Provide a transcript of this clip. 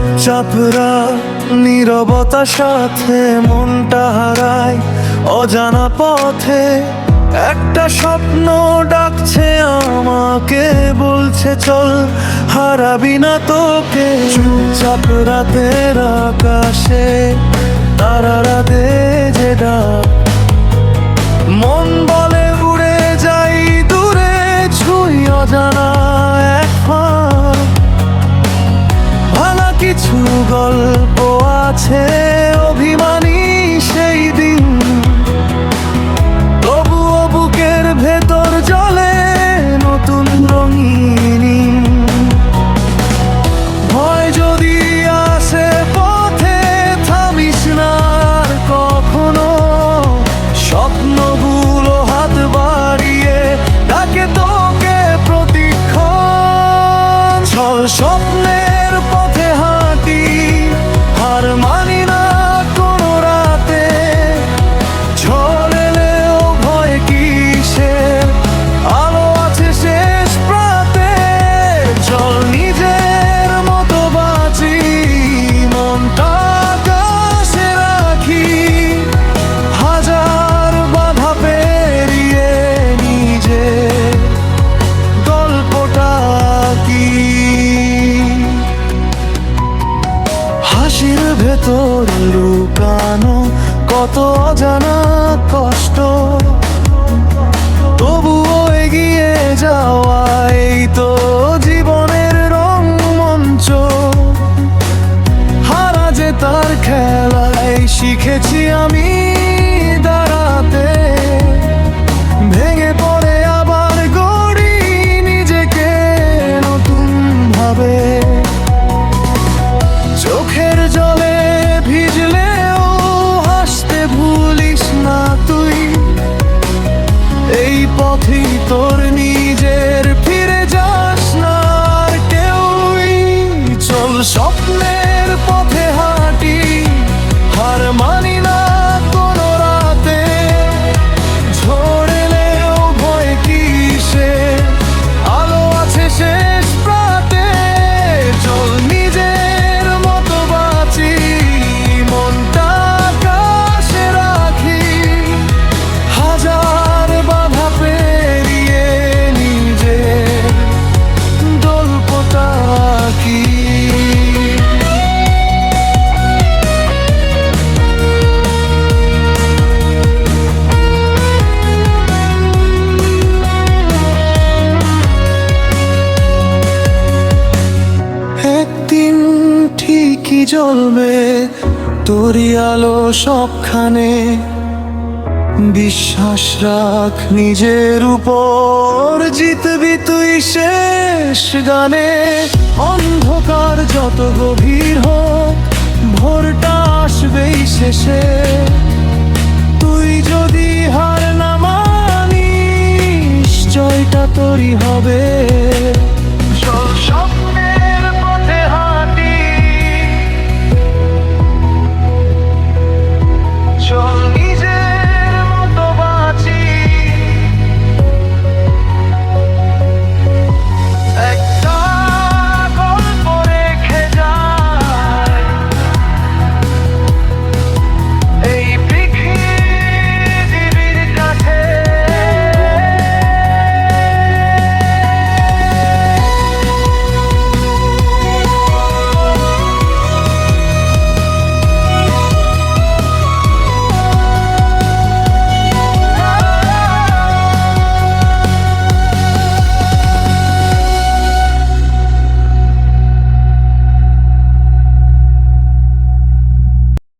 চুপচাপরা নীরবতার সাথে মনটা হারায় অজানা পথে। একটা স্বপ্ন ডাকছে আমাকে, বলছে চল হারাবি না তোকে। চুপচাপ রাতের আকাশে তারারা দে যে ডাক, মন বলে উড়ে যাই দূরে, ছুঁই অজানা এক ফাঁক। ভালা কিছু গল্প আছে, অভিমানী সেই দিন, তবুও বুকের ভেতর জ্বলে নতুন রঙিনী। ভয় যদি আসে পথে, থামিস না আর কখনো। স্বপ্নগুলো হাত বাড়িয়ে ডাকে তোকে প্রতিক্ষণ। চল স্বপ্নের পথে হাঁটি, হার মানি না কোনো রাতে। ঝড় এলেও ভয় কিসের, আলো আছে শেষ প্রাতে। চল নিজের মতো বাঁচি, মনটা আকাশে রাখি। হাজার বাধা পেরিয়ে নিজে গল্পটা কি। হাসির ভেতর লুকানো কত অজানা কষ্ট, তবুও এগিয়ে যাওয়া এই তো জীবনের রংমঞ্চ। হারা যে তার খেলায় শিখেছি আমি দাঁড়াতে, ভেঙে পড়ে আবার গড়ি নিজেকে নতুন ভাবে। চোখের জলে ভিজলেও হাসতে ভুলিস না তুই, এই পথই তোর নিজের, ফিরে যাস না আর কেউই। চল স্বপ্নের পথে হাঁটি, হার মানি না কোনো রাতে। ঝড় এলেও ভয় কিসে, আলো আছে শেষ প্রাতে। চল নিজের মতো বাঁচি, মনটা আকাশে রাখি। হাজার বাধা পেরিয়ে নিজে গল্পটা কি। একদিন ঠিকই জ্বলবে তোরই আলো সবখানে। বিশ্বাস রাখ নিজের উপর, জিতবি তুই শেষ গানে। অন্ধকার যত গভীর হোক, ভোরটা আসবেই শেষে। তুই যদি হার না মানিস, জয়টা তোরই হবে।